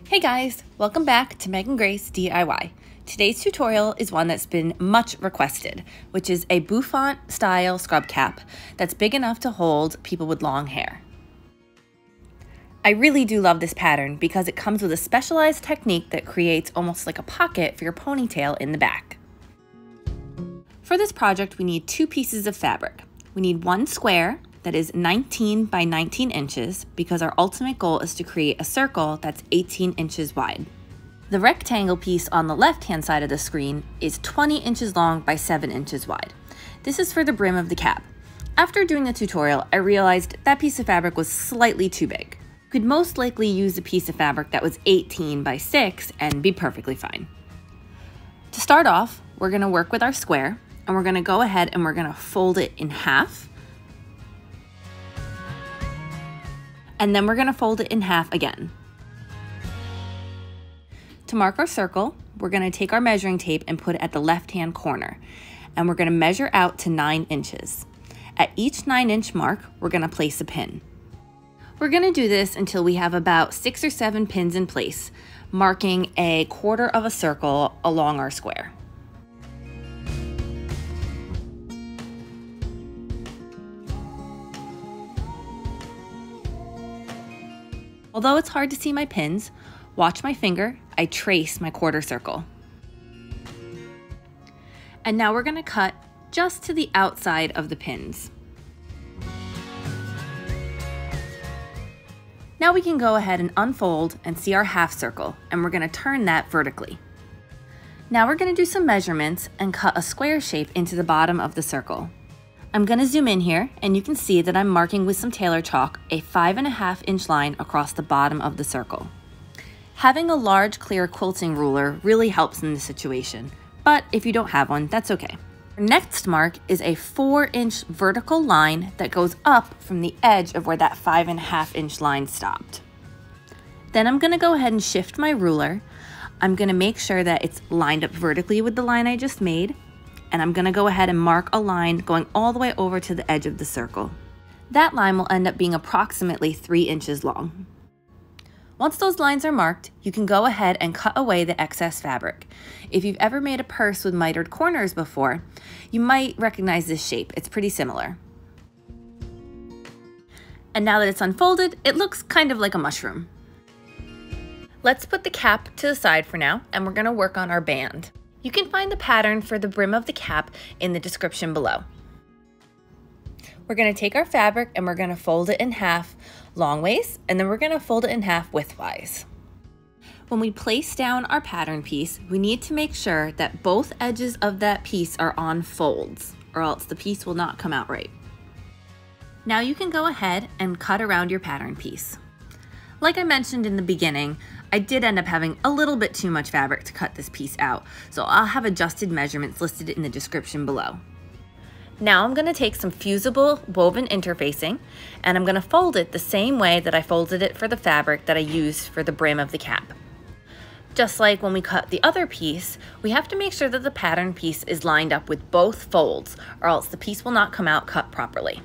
Hey guys, welcome back to Meghan Grace DIY. Today's tutorial is one that's been much requested, which is a Bouffant style scrub cap that's big enough to hold people with long hair. I really do love this pattern because it comes with a specialized technique that creates almost like a pocket for your ponytail in the back. For this project, we need 2 pieces of fabric. We need one square that is 19 by 19 inches because our ultimate goal is to create a circle that's 18 inches wide. The rectangle piece on the left-hand side of the screen is 20 inches long by 7 inches wide. This is for the brim of the cap. After doing the tutorial, I realized that piece of fabric was slightly too big. You could most likely use a piece of fabric that was 18 by 6 and be perfectly fine. To start off, we're gonna work with our square and we're gonna go ahead and we're gonna fold it in half. And then we're gonna fold it in half again. To mark our circle, we're gonna take our measuring tape and put it at the left-hand corner. And we're gonna measure out to 9 inches. At each 9-inch mark, we're gonna place a pin. We're gonna do this until we have about 6 or 7 pins in place, marking a quarter of a circle along our square. Although it's hard to see my pins, watch my finger, I trace my quarter circle. And now we're gonna cut just to the outside of the pins. Now we can go ahead and unfold and see our half circle, and we're gonna turn that vertically. Now we're gonna do some measurements and cut a square shape into the bottom of the circle. I'm gonna zoom in here and you can see that I'm marking with some tailor chalk a 5.5-inch line across the bottom of the circle. Having a large clear quilting ruler really helps in this situation, but if you don't have one, that's okay. Our next mark is a 4-inch vertical line that goes up from the edge of where that 5.5-inch line stopped. Then I'm gonna go ahead and shift my ruler. I'm gonna make sure that it's lined up vertically with the line I just made. And I'm gonna go ahead and mark a line going all the way over to the edge of the circle. That line will end up being approximately 3 inches long. Once those lines are marked, you can go ahead and cut away the excess fabric. If you've ever made a purse with mitered corners before, you might recognize this shape. It's pretty similar. And now that it's unfolded, it looks kind of like a mushroom. Let's put the cap to the side for now, and we're gonna work on our band. You can find the pattern for the brim of the cap in the description below. We're gonna take our fabric and we're gonna fold it in half longways, and then we're gonna fold it in half widthwise. When we place down our pattern piece, we need to make sure that both edges of that piece are on folds, or else the piece will not come out right. Now you can go ahead and cut around your pattern piece. Like I mentioned in the beginning, I did end up having a little bit too much fabric to cut this piece out, so I'll have adjusted measurements listed in the description below. Now I'm gonna take some fusible woven interfacing and I'm gonna fold it the same way that I folded it for the fabric that I used for the brim of the cap. Just like when we cut the other piece, we have to make sure that the pattern piece is lined up with both folds, or else the piece will not come out cut properly.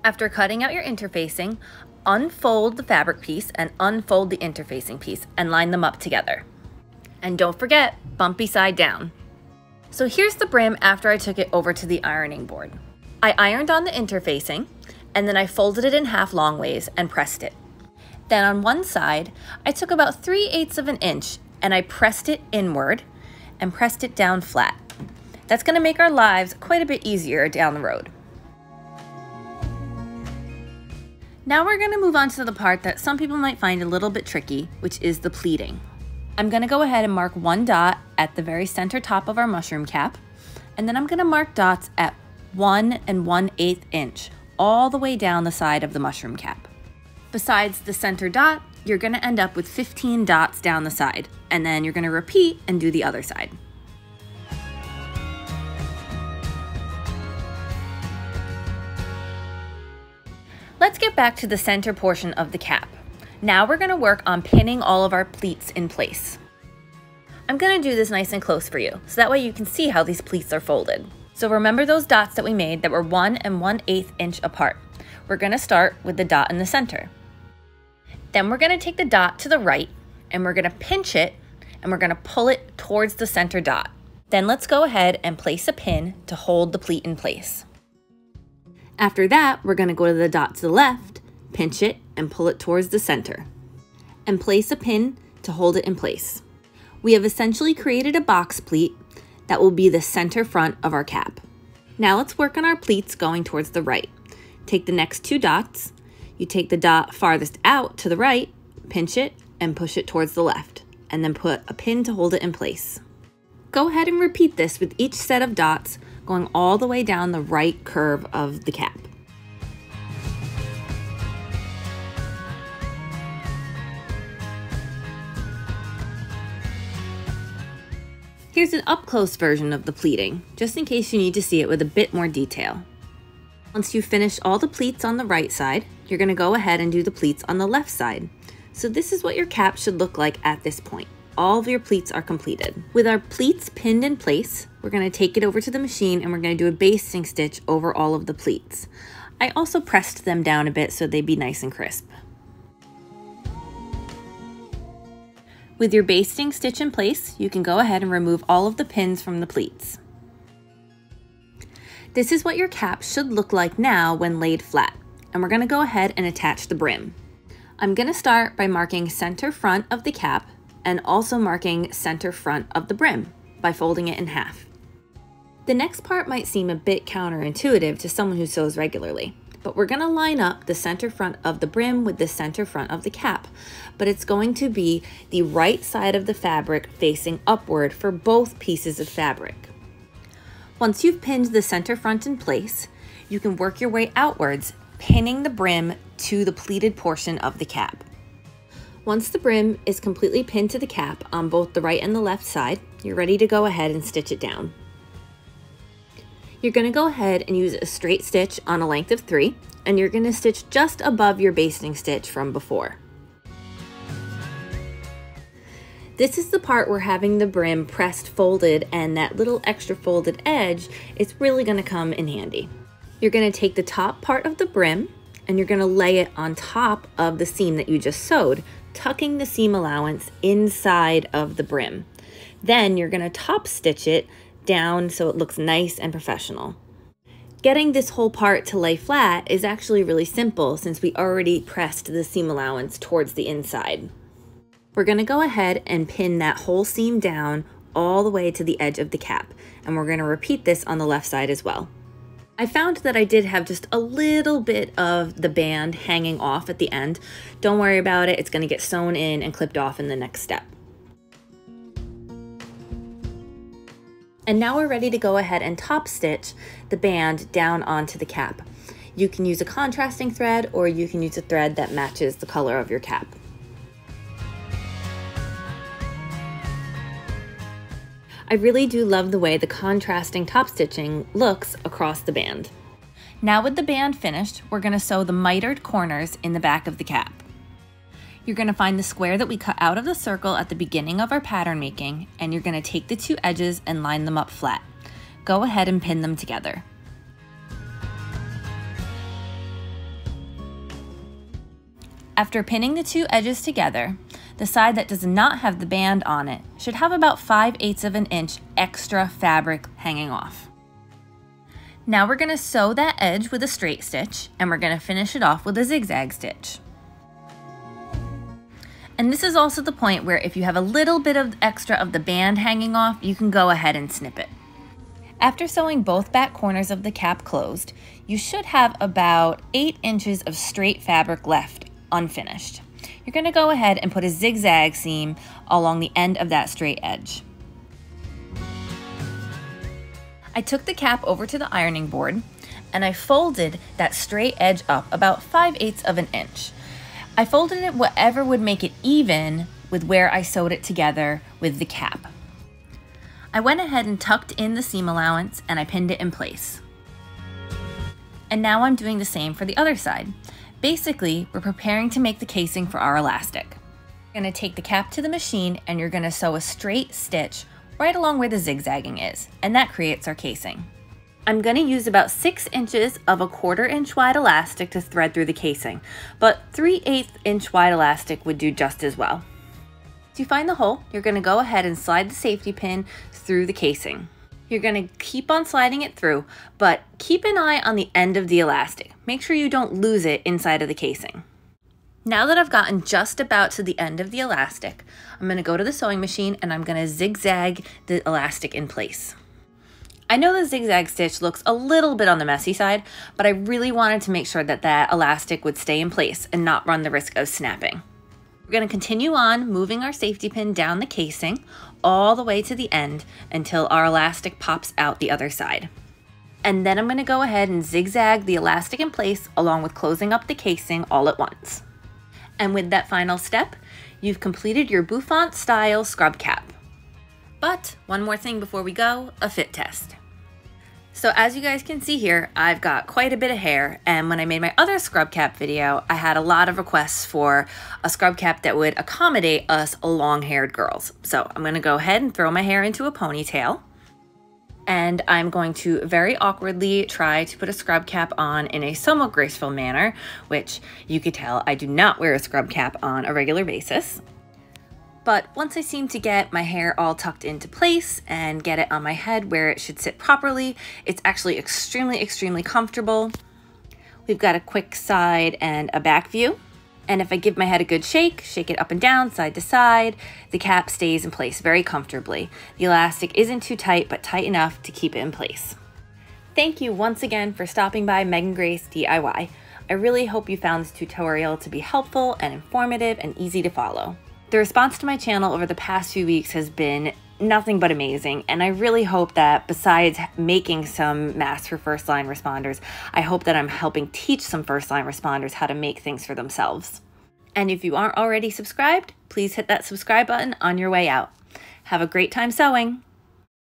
After cutting out your interfacing, unfold the fabric piece and unfold the interfacing piece and line them up together. And don't forget, bumpy side down. So here's the brim after I took it over to the ironing board. I ironed on the interfacing and then I folded it in half long ways and pressed it. Then on one side, I took about 3/8 of an inch and I pressed it inward and pressed it down flat. That's gonna make our lives quite a bit easier down the road. Now we're gonna move on to the part that some people might find a little bit tricky, which is the pleating. I'm gonna go ahead and mark one dot at the very center top of our mushroom cap, and then I'm gonna mark dots at 1 1/8 inch, all the way down the side of the mushroom cap. Besides the center dot, you're gonna end up with 15 dots down the side, and then you're gonna repeat and do the other side. Let's get back to the center portion of the cap. Now we're gonna work on pinning all of our pleats in place. I'm gonna do this nice and close for you, so that way you can see how these pleats are folded. So remember those dots that we made that were 1 1/8 inch apart. We're gonna start with the dot in the center. Then we're gonna take the dot to the right and we're gonna pinch it and we're gonna pull it towards the center dot. Then let's go ahead and place a pin to hold the pleat in place. After that, we're gonna go to the dot to the left, pinch it and pull it towards the center, and place a pin to hold it in place. We have essentially created a box pleat that will be the center front of our cap. Now let's work on our pleats going towards the right. Take the next 2 dots, you take the dot farthest out to the right, pinch it and push it towards the left, and then put a pin to hold it in place. Go ahead and repeat this with each set of dots going all the way down the right curve of the cap. Here's an up-close version of the pleating, just in case you need to see it with a bit more detail. Once you've finished all the pleats on the right side, you're going to go ahead and do the pleats on the left side. So this is what your cap should look like at this point. All of your pleats are completed. With our pleats pinned in place, we're going to take it over to the machine and we're going to do a basting stitch over all of the pleats. I also pressed them down a bit so they'd be nice and crisp. With your basting stitch in place, you can go ahead and remove all of the pins from the pleats. This is what your cap should look like now when laid flat, and we're going to go ahead and attach the brim. I'm going to start by marking center front of the cap and also marking center front of the brim by folding it in half. The next part might seem a bit counterintuitive to someone who sews regularly, but we're going to line up the center front of the brim with the center front of the cap, but it's going to be the right side of the fabric facing upward for both pieces of fabric. Once you've pinned the center front in place, you can work your way outwards, pinning the brim to the pleated portion of the cap. Once the brim is completely pinned to the cap on both the right and the left side, you're ready to go ahead and stitch it down. You're going to go ahead and use a straight stitch on a length of 3, and you're going to stitch just above your basting stitch from before. This is the part where having the brim pressed folded and that little extra folded edge is really going to come in handy. You're going to take the top part of the brim and you're going to lay it on top of the seam that you just sewed, tucking the seam allowance inside of the brim. Then you're going to top stitch it down so it looks nice and professional. Getting this whole part to lay flat is actually really simple since we already pressed the seam allowance towards the inside. We're going to go ahead and pin that whole seam down all the way to the edge of the cap, and we're going to repeat this on the left side as well. I found that I did have just a little bit of the band hanging off at the end. Don't worry about it, it's going to get sewn in and clipped off in the next step. And now we're ready to go ahead and top stitch the band down onto the cap. You can use a contrasting thread or you can use a thread that matches the color of your cap. I really do love the way the contrasting top stitching looks across the band. Now with the band finished, we're going to sew the mitered corners in the back of the cap. You're going to find the square that we cut out of the circle at the beginning of our pattern making, and you're going to take the 2 edges and line them up flat. Go ahead and pin them together. After pinning the 2 edges together, the side that does not have the band on it should have about 5/8 of an inch extra fabric hanging off. Now we're going to sew that edge with a straight stitch, and we're going to finish it off with a zigzag stitch. And this is also the point where if you have a little bit of extra of the band hanging off, you can go ahead and snip it. After sewing both back corners of the cap closed, you should have about 8 inches of straight fabric left unfinished. You're going to go ahead and put a zigzag seam along the end of that straight edge. I took the cap over to the ironing board and I folded that straight edge up about 5/8 of an inch. I folded it whatever would make it even with where I sewed it together with the cap. I went ahead and tucked in the seam allowance and I pinned it in place. And now I'm doing the same for the other side. Basically, we're preparing to make the casing for our elastic. You're going to take the cap to the machine and you're going to sew a straight stitch right along where the zigzagging is, and that creates our casing. I'm going to use about 6 inches of a 1/4 inch wide elastic to thread through the casing, but 3/8 inch wide elastic would do just as well. Once you find the hole, you're going to go ahead and slide the safety pin through the casing. You're going to keep on sliding it through, but keep an eye on the end of the elastic. Make sure you don't lose it inside of the casing. Now that I've gotten just about to the end of the elastic, I'm going to go to the sewing machine and I'm going to zigzag the elastic in place. I know the zigzag stitch looks a little bit on the messy side, but I really wanted to make sure that that elastic would stay in place and not run the risk of snapping. We're going to continue on moving our safety pin down the casing all the way to the end until our elastic pops out the other side. And then I'm going to go ahead and zigzag the elastic in place along with closing up the casing all at once. And with that final step, you've completed your Bouffant style scrub cap. But one more thing before we go, a fit test. So as you guys can see here, I've got quite a bit of hair, and when I made my other scrub cap video, I had a lot of requests for a scrub cap that would accommodate us long-haired girls. So I'm gonna go ahead and throw my hair into a ponytail, and I'm going to very awkwardly try to put a scrub cap on in a somewhat graceful manner, which you could tell I do not wear a scrub cap on a regular basis. But once I seem to get my hair all tucked into place and get it on my head where it should sit properly, it's actually extremely comfortable. We've got a quick side and a back view. And if I give my head a good shake it up and down, side to side, the cap stays in place very comfortably. The elastic isn't too tight, but tight enough to keep it in place. Thank you once again for stopping by Meghan Grace DIY. I really hope you found this tutorial to be helpful and informative and easy to follow. The response to my channel over the past few weeks has been nothing but amazing, and I really hope that besides making some masks for first-line responders, I hope that I'm helping teach some first-line responders how to make things for themselves. And if you aren't already subscribed, please hit that subscribe button on your way out. Have a great time sewing!